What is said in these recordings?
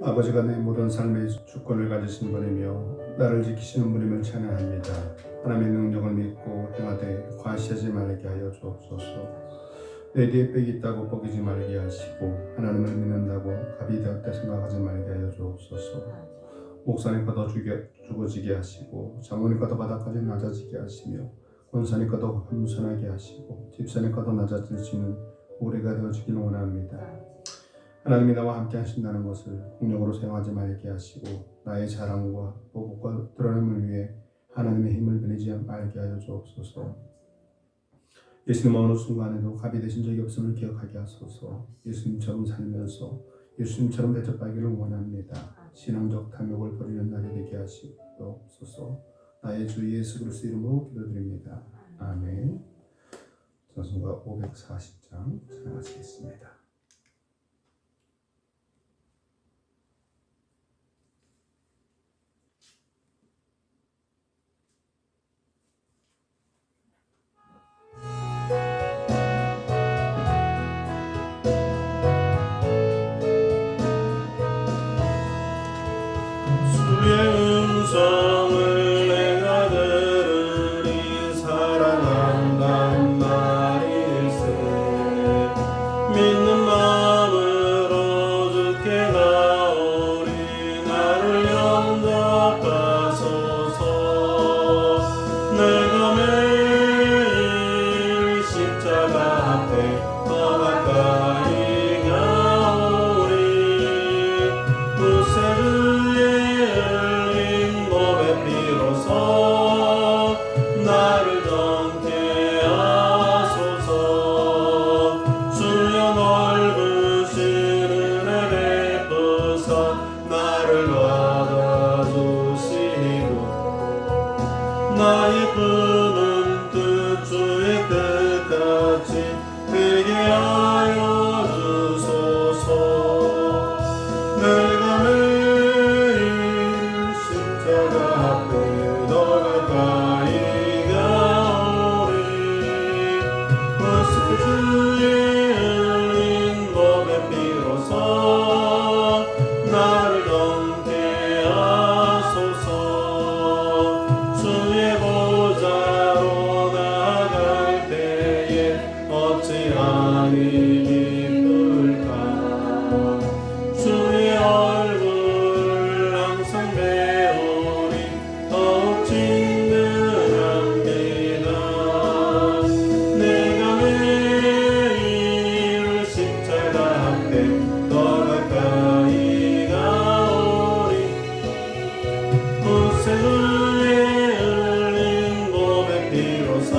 아버지가 내 모든 삶의 주권을 가지신 분이며 나를 지키시는 분임을 찬양합니다. 하나님의 능력을 믿고 행하되 과시하지 말게 하여 주옵소서. 내 뒤에 빽이 있다고 뻐기지 말게 하시고 하나님을 믿는다고 갑이 되었다 생각하지 말게 하여 주옵소서. 목사님과 죽어지게 하시고 장로님과 바닥까지 낮아지게 하시며 권사님과 겸손하게 하시고 집사님과 낮아질 수 있는 오래가 되어주기를 원합니다. 하나님이 나와 함께 하신다는 것을 공력으로 사용하지 말게 하시고 나의 자랑과 보복과 드러냄을 위해 하나님의 힘을 빌리지 말게 하여 주옵소서. 예수님 어느 순간에도 갑이 되신 적이 없음을 기억하게 하소서. 예수님처럼 살면서 예수님처럼 대접받기를 원합니다. 신앙적 탐욕을 버리는 날이 되게 하시옵소서. 나의 주 예수 그리스도 이름으로 기도드립니다. 아멘. 찬송가 540장 찬양하시겠습니다. 음성을 내가 들으니 사랑한단 말일세. 믿는 마음으로 주께 나오리. 나를 영접하소서. 내가 매일 십자가 앞에 더 가까이 가오리. 구세주의 비로소 나를 정케 하소서. 주여 넓으신 은혜 베푸사 나를 받아주시고 나의 품은 뜻 주의 끝까지 되게 하여 주소서. 내가 매일 십자가 앞에 더 가까이 가오리. 구세주의 흘린 몸의 피로써 나를 넘게 하소서. 주의 보좌로 나아갈 때에 어찌하니 기쁠까. 주의 얼굴 항상 배우리 더욱 진들합니다. 내가 매일 십자가 앞에 더 가까이 가오리. 구세주의 흘린 몸의 피로써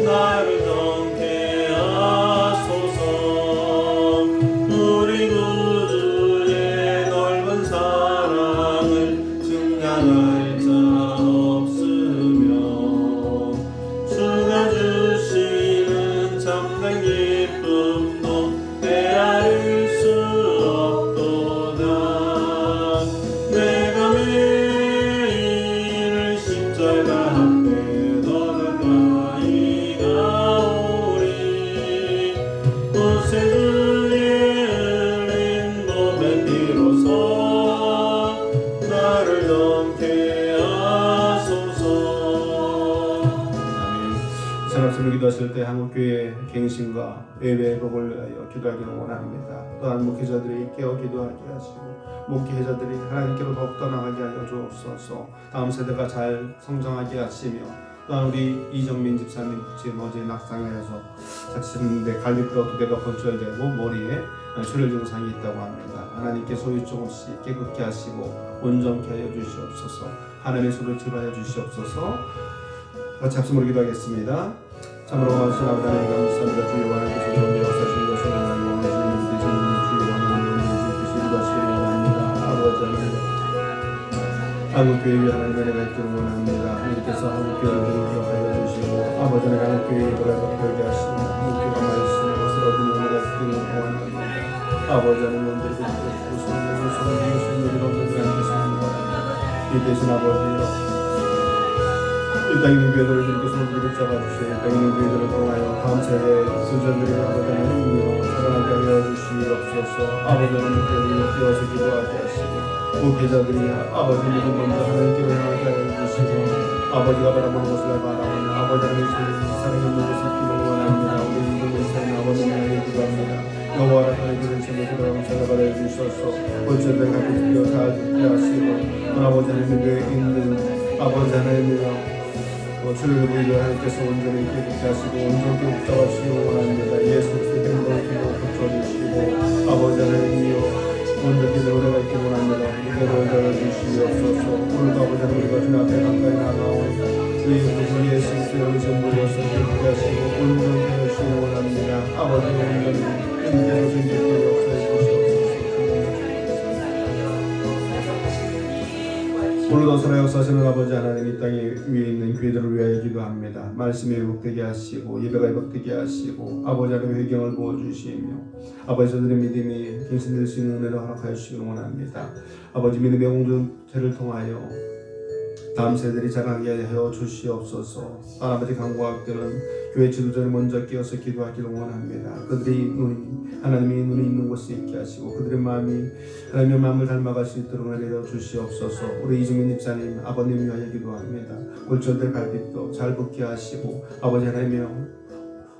나를 정케 하소서. 우리 구주의 넓은 사랑을 증량할 자 없으며 주가 주시는 참된 기쁨도 헤아릴 수 없도다. 내가 매일 십자가 앞에 더 가까이 가오리. 구세주의 흘린 몸의 피로써 나를 넘게 하소서. 아멘. 이 찬양을 기도하실 때 한국교회 갱신과 예배의 복을 위하여 기도하기를 원합니다. 또한 목회자들이 깨어 기도하게 하시고 목회자들이 하나님께로 더욱더 나가게 하여 주옵소서. 다음 세대가 잘 성장하게 하시며 또한 우리 이정민 집사님 지금 어제 낙상해서 자신의 갈비뼈 2개가 건조되고 머리에 출혈 증상이 있다고 합니다. 하나님께서 후유증 없이 깨끗게 하시고 온전케 하여 주시옵소서. 하나님의 손을 들어하여 주시옵소서. 같이 합심으로 기도하겠습니다. 참으로 원하신 아버지 하나님 감사합니다. 주의 원하께서 이런 역사하신 것을 하나님 원하시는 되시는 주의 원하는 주께서 일하시기를 원합니다. 아버지 하나님 한국교회 위에 하나님의 은혜가 있기를 원합니다. 하나님께서 한국교회를 기억하여 주시고 아버지 하나님 한국교회에 돌아서 배우게 하시고 한국교회가 말씀의 것을 얻는 은혜가 있기를 원합니다. 아버지 하나님 원들이 되시고 성령을 성령이신 우리 넘는 하나님께서 이 대신 아버지여 이 땅 있는 교회들을 이렇게 손을 붙잡아주시고 이 땅 있는 교회들을 통하여 다음 세대의 수전들이 아버지 하나님 사랑하게 하게 하여 주시옵소서. 아버지는 때를 깨어서 기도하게 하시고 목회자들이 아버지 믿음 먼저 하나님께로 향하게 하여 주시고 아버지가 바라보는 곳을 바라보며 아버지 하나님의 사랑의 눈을 살피고 원합니다. 우리 믿음의 삶 아버지를 향해 기도합니다. 여호와를 하나님의 삶에 돌아가며 찾아가려 주셔서 골짜기를 가고 듣고 잘 듣게 하시고 아버지 하나님의 있는 아버지 하나님의 주를 보이려 하나님께서 온전히 깨끗게 하시고 온전히 복잡하시기 원합니다. 예수 그리스도의 이름으로 기도 고쳐주시고 아버지 하나님이여 온전히 노래가 있기 원합니다. 이대로 열어주시옵소서. 오늘도 아버지 하나님 우리가 주님 앞에 가까이 나가오니 우리 예수 그리스도의 전부로서 깨끗게 하시고 온전히 하시기 원합니다. 아버지 온전히 주님께서 생기게 역사해 주시옵소서. 오늘도 살아 역사하시는 아버지 하나님 이 땅에 위에 있는 교회들을 위하여 기도합니다. 말씀이 회복되게 하시고 예배가 회복되게 하시고 아버지 하나님 회경을 부어주시며 아버지 저들의 믿음이 갱신될 수 있는 은혜를 허락하여 주시기 원합니다. 아버지 믿음의 공동체를 통하여 다음 세대들이 자라게 하여 주시옵소서. 아버지 강구학교는 교회 지도자를 먼저 끼어서 기도하기를 원합니다. 그들의 눈이 하나님의 눈이 있는 곳에 있게 하시고 그들의 마음이 하나님의 마음을 닮아갈 수 있도록 내려 주시옵소서. 우리 이주민 입사님 아버님 위하여 기도합니다. 골절될 발빛도 잘 붙게 하시고 아버지 하나님의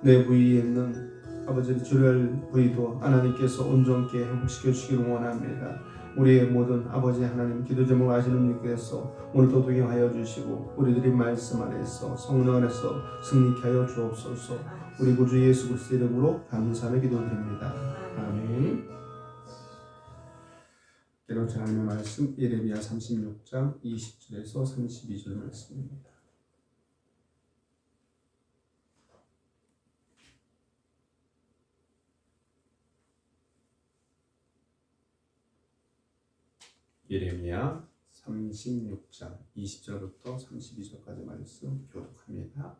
내 부위에 있는 아버지 출혈 부위도 하나님께서 온전케 회복시켜 주시기를 원합니다. 우리의 모든 아버지 하나님 기도 제목 아시는 분께서 오늘도 동행하여 주시고 우리들이 말씀 안에서 성령 안에서 승리케 하여 주옵소서. 우리 구주 예수 그리스도의 이름으로 감사하며 기도드립니다. 아멘. 기록된 하나님의 말씀 예레미야 36장 20절에서 32절 말씀입니다. 예레미야 36장 20절부터 32절까지 말씀 교독합니다.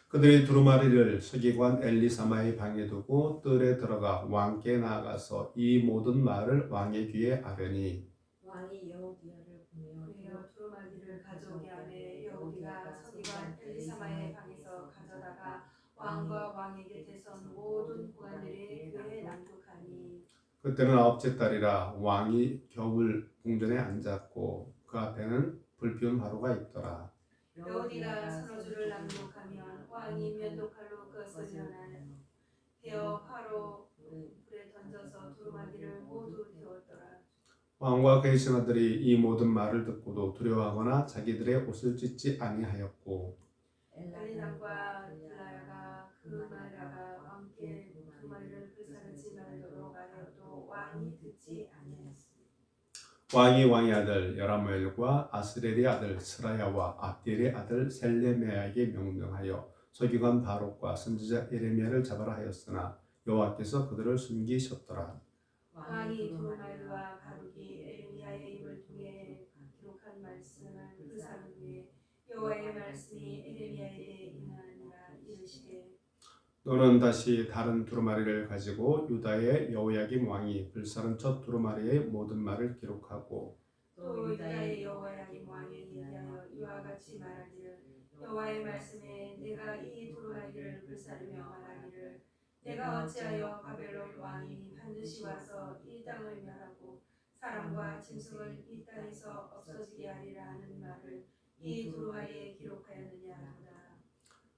그들이 두루마리를 서기관 엘리사마의 방에 두고 뜰에 들어가 왕께 나아가서 이 모든 말을 왕의 귀에 아뢰니 왕이 여호디야를 보며 두루마리를 가져오게 하매 여호디가 서기관 엘리사마의 방에서 가져다가 왕과 왕의 곁에 선 모든 구관들이 그에 낭독하니 그때는 아홉째 달이라 왕이 겨울 궁전에 앉았고 그 앞에는 불피운 화로가 있더라. 여호디가 선어주를 낭독하면 왕이 면도칼로 그것을 베어 화로 불에 던져서 두루마리를 모두 태웠더라. 왕과 그의 신하들이 이 모든 말을 듣고도 두려워하거나 자기들의 옷을 찢지 아니하였고 엘리담과 들라야가 그 말하가 왕께 두루마리를 불사르지 말도록 하여도 왕이 듣지 아니하였으니 왕이 왕의 아들 여라무엘과 아스렐의 아들 스라야와 압디엘의 아들 셀레메야에게 명령하여 서기관 바록과 선지자 예레미야를 잡아라 하였으나 여호와께서 그들을 숨기셨더라. 왕이 두루마리와 바룩이 에레미야의 입을 통해 기록한 말씀을 불사른 후에 여호와의 말씀이 에레미야에게 임하니라. 이르시되 너는 다시 다른 두루마리를 가지고 유다의 여호야김 왕이 불사른 첫 두루마리의 모든 말을 기록하고 또 유다의 여호야김 왕이 대하여 이와 같이 말하기를 여호와의 말씀에 내가 이 두루마리를 불사르며 말하기를 내가 어찌하여 바벨론 왕이 반드시 와서 이 땅을 멸하고 사람과 짐승을 이 땅에서 없어지게 하리라 하는 말을 이 두루마리에 기록하였느냐 하도다.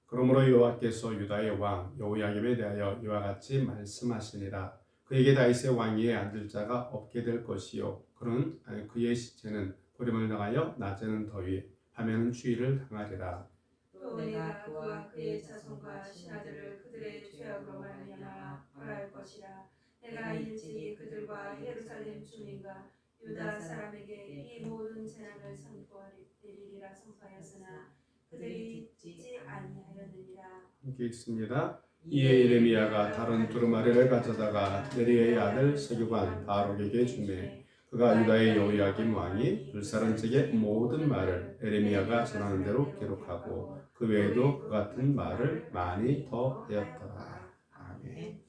그러므로 여호와께서 유다의 왕 여호야김에 대하여 이와 같이 말씀하시니라. 그에게 다윗의 왕위에 앉을 자가 없게 될 것이요 그는 그의 시체는 보림을 당하여 낮에는 더위 밤에는 추위를 당하리라. 또 내가 그와 그의 자손과 신하들을 그들의 죄악으로 말미암아 벌할 것이라. 내가 일찍이 그들과 예루살렘 주민과 유다 사람에게 이 모든 재난을 선포하리라 선포하였으나 그들이 듣지 아니하였느니라. 함께 읽습니다. 이에 예레미야가 다른 두루마리를 가져다가 네리의 아들 서기관 바록에게 주매 그가 유다의 여호야김 왕이 불사른 책의 모든 말을 예레미야가 전하는 대로 기록하고 그 외에도 그 같은 말을 많이 더 하였더라. 아멘.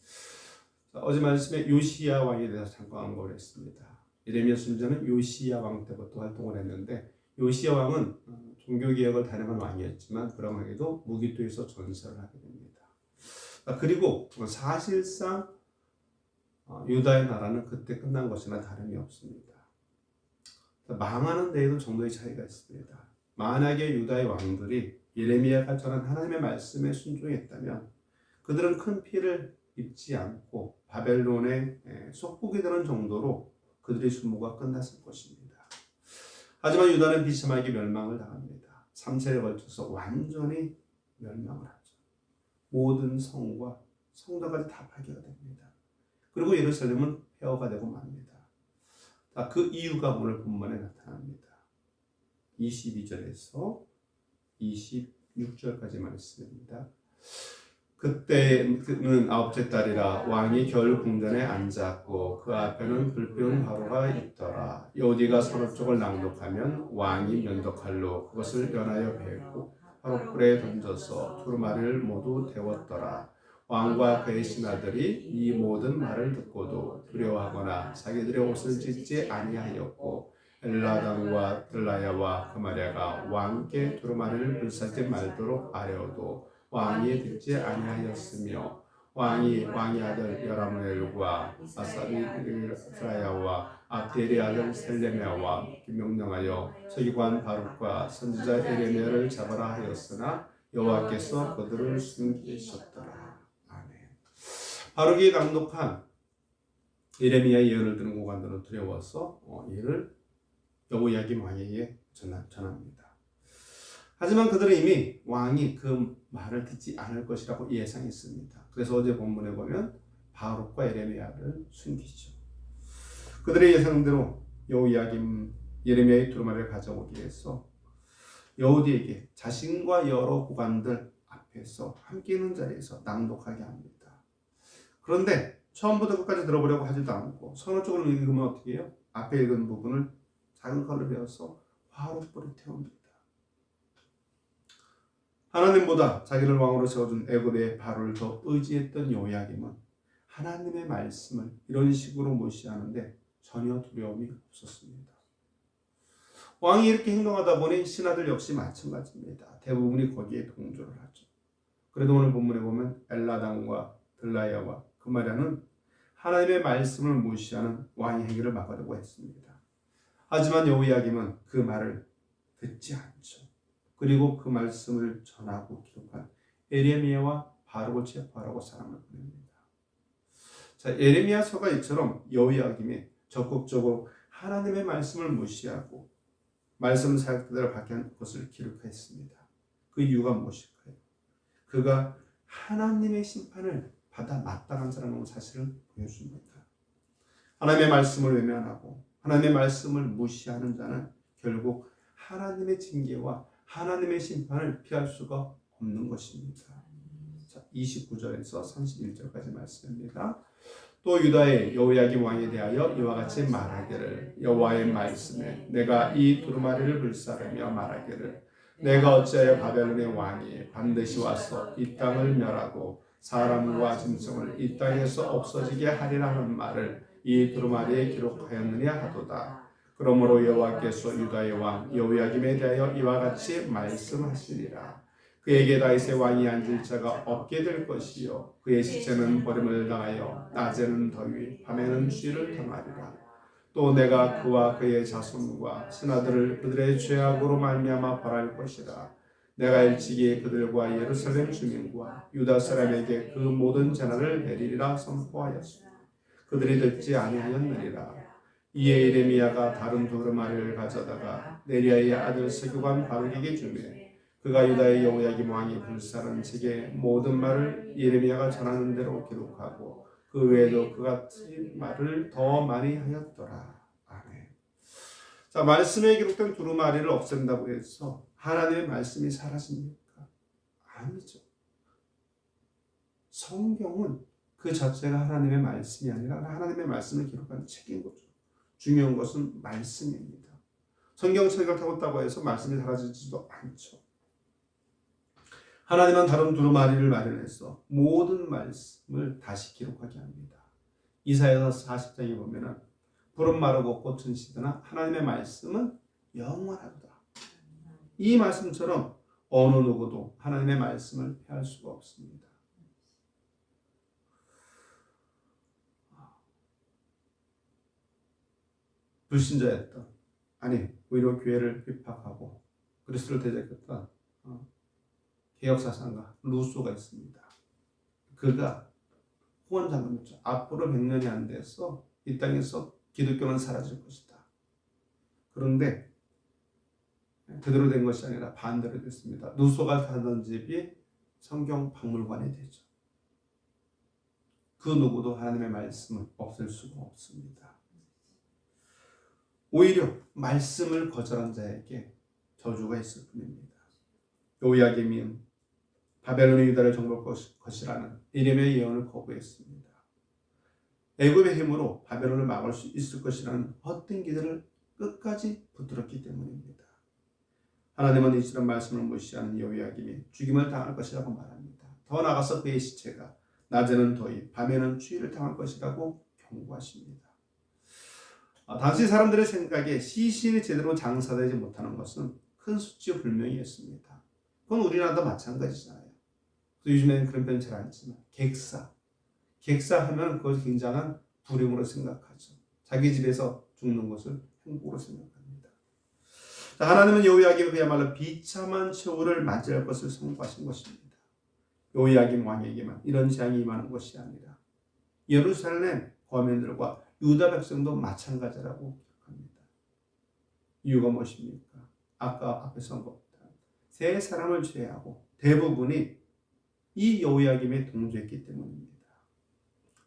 자, 어제 말씀에 요시야 왕에 대해서 잠깐 언급을 했습니다. 예레미야 선지자는 요시야 왕 때부터 활동을 했는데 요시야 왕은 종교개혁을 단행한 왕이었지만 불행하게도 무기토에서 전설을 하게 됩니다. 그리고 사실상 유다의 나라는 그때 끝난 것이나 다름이 없습니다. 망하는 데에도 정도의 차이가 있습니다. 만약에 유다의 왕들이 예레미야가 전한 하나님의 말씀에 순종했다면 그들은 큰 피해를 입지 않고 바벨론의 속국이 되는 정도로 그들의 수모가 끝났을 것입니다. 하지만 유다는 비참하게 멸망을 당합니다. 3세에 걸쳐서 완전히 멸망을 하죠. 모든 성과 성도까지 다 파괴가 됩니다. 그리고 예루살렘은 폐허가 되고 맙니다. 그 이유가 오늘 본문에 나타납니다. 22절에서 26절까지 말씀입니다. 그때는 아홉째 달이라 왕이 겨울 궁전에 앉았고 그 앞에는 불피운 화로가 있더라. 여호디가 서로 쪽을 낭독하면 왕이 면도칼로 그것을 연하여 베고 화로불에 던져서 두루마리를 모두 데웠더라. 왕과 그의 신하들이 이 모든 말을 듣고도 두려워하거나 자기들의 옷을 찢지 아니하였고 엘라당과 들라야와 그마랴가 왕께 두루마리를 불사지 말도록 아뢰어도 왕이 듣지 아니하였으며 왕이 아들 여라무엘과 아사리스라야와 압델의 아들 셀레미야와 명령하여 서기관 바룩과 선지자 에레미야를 잡아라 하였으나 여호와께서 그들을 숨기셨더라. 바룩이 낭독한 예레미야의 예언을 듣는 고관들은 두려워서 이를 여호야김 왕에게 전합니다. 하지만 그들은 이미 왕이 그 말을 듣지 않을 것이라고 예상했습니다. 그래서 어제 본문에 보면 바룩과 예레미야를 숨기죠. 그들의 예상대로 여호야김 예레미야의 두루마리를 가져오기 위해서 여호디에게 자신과 여러 고관들 앞에서 함께 있는 자리에서 낭독하게 합니다. 그런데 처음부터 끝까지 들어보려고 하지도 않고 서너 쪽을 읽으면 어떻게 해요? 앞에 읽은 부분을 작은 칼로 베어서 화로불에 태웁니다. 하나님보다 자기를 왕으로 세워준 애굽의 바로를 더 의지했던 여호야김은 하나님의 말씀을 이런 식으로 무시하는데 전혀 두려움이 없었습니다. 왕이 이렇게 행동하다 보니 신하들 역시 마찬가지입니다. 대부분이 거기에 동조를 하죠. 그래도 오늘 본문에 보면 엘라당과 들라야와 그마랴는 하나님의 말씀을 무시하는 왕의 행위를 막으려고 했습니다. 하지만 여호야김은 그 말을 듣지 않죠. 그리고 그 말씀을 전하고 기록한 예레미야와 바룩을 체포하라고 사람을 보냅니다. 자, 예레미야서가 이처럼 여호야김이 적극적으로 하나님의 말씀을 무시하고 말씀 사역대로 박해한 것을 기록했습니다. 그 이유가 무엇일까요? 그가 하나님의 심판을 받아 마땅한 자라는 사실을 보여줍니다. 하나님의 말씀을 외면하고 하나님의 말씀을 무시하는 자는 결국 하나님의 징계와 하나님의 심판을 피할 수가 없는 것입니다. 자, 29절에서 31절까지 말씀입니다. 또 유다의 여호야김 왕에 대하여 이와 같이 말하기를 여호와의 말씀에 내가 이 두루마리를 불사르며 말하기를 내가 어찌하여 바벨론의 왕이 반드시 와서 이 땅을 멸하고 사람과 짐승을 이 땅에서 없어지게 하리라 하는 말을 이 두루마리에 기록하였느냐 하도다. 그러므로 여호와께서 유다의 왕 여호야김에 대하여 이와 같이 말씀하시리라. 그에게 다윗의 왕이 앉을 자가 없게 될 것이요 그의 시체는 버림을 당하여 낮에는 더위 밤에는 추위를 당하리라. 또 내가 그와 그의 자손과 신하들을 그들의 죄악으로 말미암아 벌할 것이라. 내가 일찍이 그들과 예루살렘 주민과 유다 사람에게 그 모든 재난을 내리리라 선포하였으나 그들이 듣지 아니하였느니라. 이에 예레미야가 다른 두루마리를 가져다가 네리야의 아들 서기관 바룩에게 주매 그가 유다의 여호야김 왕이 불사른 책에 모든 말을 예레미야가 전하는 대로 기록하고 그 외에도 그 같은 말을 더 많이 하였더라. 아멘. 자, 말씀에 기록된 두루마리를 없앤다고 해서 하나님의 말씀이 사라집니까? 아니죠. 성경은 그 자체가 하나님의 말씀이 아니라 하나님의 말씀을 기록한 책인 거죠. 중요한 것은 말씀입니다. 성경책을 타고 해서 말씀이 사라지지도 않죠. 하나님은 다른 두루마리를 마련해서 모든 말씀을 다시 기록하게 합니다. 이사야서 40장에 보면은 불은 마르고 꽃은 시드나 하나님의 말씀은 영원하다. 이 말씀처럼 어느 누구도 하나님의 말씀을 피할 수가 없습니다. 불신자였던, 아니 오히려 교회를 비판하고 그리스도를 대적했던 개혁사상가 루소가 있습니다. 그가 후원장군이죠. 앞으로 100년이 안 돼서 이 땅에서 기독교는 사라질 것이다. 그런데 그대로 된 것이 아니라 반대로 됐습니다. 루소가 살던 집이 성경 박물관이 되죠. 그 누구도 하나님의 말씀을 없앨 수가 없습니다. 오히려 말씀을 거절한 자에게 저주가 있을 뿐입니다. 요야김은 바벨론이 유다를 정복할 것이라는 이름의 예언을 거부했습니다. 애굽의 힘으로 바벨론을 막을 수 있을 것이라는 헛된 기대를 끝까지 붙들었기 때문입니다. 하나님은 이처럼 말씀을 무시하는 요야김이 죽임을 당할 것이라고 말합니다. 더 나아가서 그의 시체가 낮에는 더위, 밤에는 추위를 당할 것이라고 경고하십니다. 당시 사람들의 생각에 시신이 제대로 장사되지 못하는 것은 큰 수치불명이었습니다. 그건 우리나라도 마찬가지잖아요. 요즘에는 그런 표현 잘 안 쓰지만 객사하면 그것을 굉장한 불행으로 생각하죠. 자기 집에서 죽는 것을 행복으로 생각합니다. 자, 하나님은 요야김이 그야말로 비참한 최후를 맞이할 것을 선고하신 것입니다. 요야김 왕에게만 이런 재앙이 임하는 것이 아니라 예루살렘 거민들과 유다 백성도 마찬가지라고 기록합니다. 이유가 무엇입니까? 아까 앞에서 언급한 세 사람을 제외하고 대부분이 이 여호야김에 동조했기 때문입니다.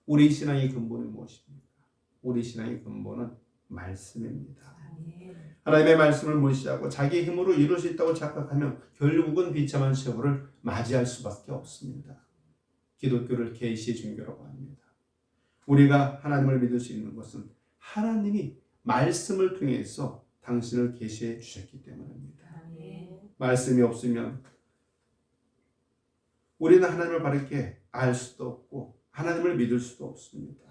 우리 신앙의 근본은 무엇입니까? 우리 신앙의 근본은 말씀입니다. 하나님의 말씀을 무시하고 자기 힘으로 이룰 수 있다고 착각하면 결국은 비참한 최후를 맞이할 수밖에 없습니다. 기독교를 계시의 종교라고 합니다. 우리가 하나님을 믿을 수 있는 것은 하나님이 말씀을 통해서 당신을 계시해 주셨기 때문입니다. 말씀이 없으면 우리는 하나님을 바르게 알 수도 없고 하나님을 믿을 수도 없습니다.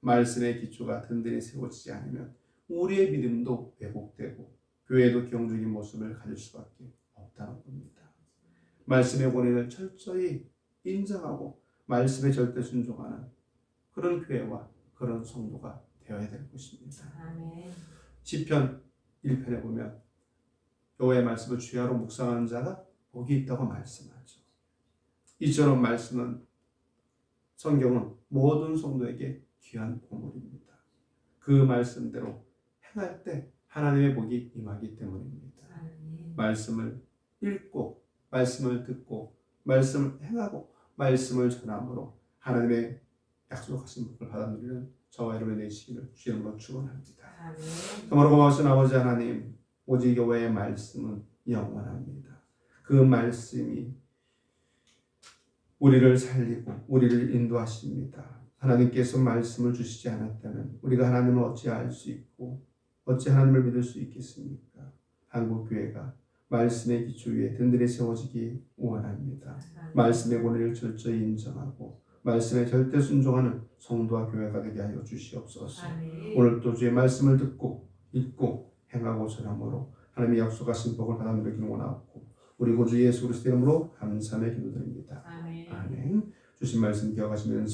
말씀의 기초가 든든히 세워지지 않으면 우리의 믿음도 왜곡되고 교회도 경중의 모습을 가질 수밖에 없다는 겁니다. 말씀의 권위를 철저히 인정하고 말씀에 절대 순종하는 그런 교회와 그런 성도가 되어야 될 것입니다. 시편 1편에 보면 여호와의 말씀을 주야로 묵상하는 자가 복이 있다고 말씀하죠. 이처럼 말씀은 성경은 모든 성도에게 귀한 보물입니다. 그 말씀대로 행할 때 하나님의 복이 임하기 때문입니다. 말씀을 읽고 말씀을 듣고 말씀을 행하고 말씀을 전함으로 하나님의 약속하신 복을 받아 누리는 저와 여러분의 되시기를 주님으로 축원합니다. 정말로 고마우신 아버지 하나님, 오직 여호와의 말씀은 영원합니다. 그 말씀이 우리를 살리고 우리를 인도하십니다. 하나님께서 말씀을 주시지 않았다면 우리가 하나님을 어찌 알 수 있고 어찌 하나님을 믿을 수 있겠습니까? 한국교회가 말씀의 기초 위에 든든히 세워지기 원합니다. 말씀의 권위를 철저히 인정하고 말씀에 절대 순종하는 성도와 교회가 되게 하여 주시옵소서. 오늘도 주의 말씀을 듣고 읽고 행하고 전함으로 하나님의 약속하신 복을 받아 누리기를 원하옵고 우리 구주 예수 그리스도 이름으로 감사하며 기도드립니다. 아멘. 주신 말씀 기억하시면서